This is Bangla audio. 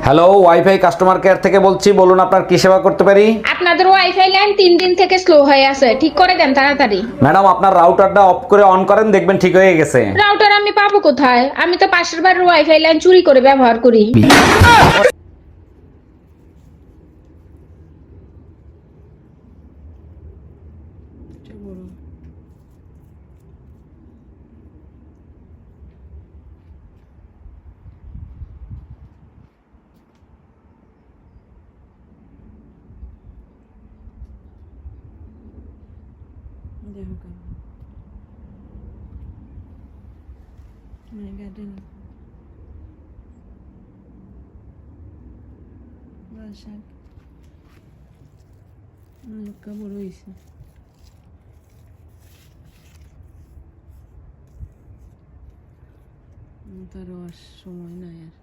হ্যালো, ওয়াইফাই কাস্টমার কেয়ার থেকে বলছি, বলুন আপনার কি সেবা করতে পারি। আপনাদের ওয়াইফাই লাইন 3 দিন থেকে স্লো হয়ে আছে, ঠিক করে দেন তাড়াতাড়ি। ম্যাডাম, আপনার রাউটারটা অফ করে অন করেন, দেখবেন ঠিক হয়ে গেছে। রাউটার আমি পাবো কোথায়? আমি তো পাশের বাড়ির ওয়াইফাই লাইন চুরি করে ব্যবহার করি। বড় হয়েছে তারও আর সময় নাই আর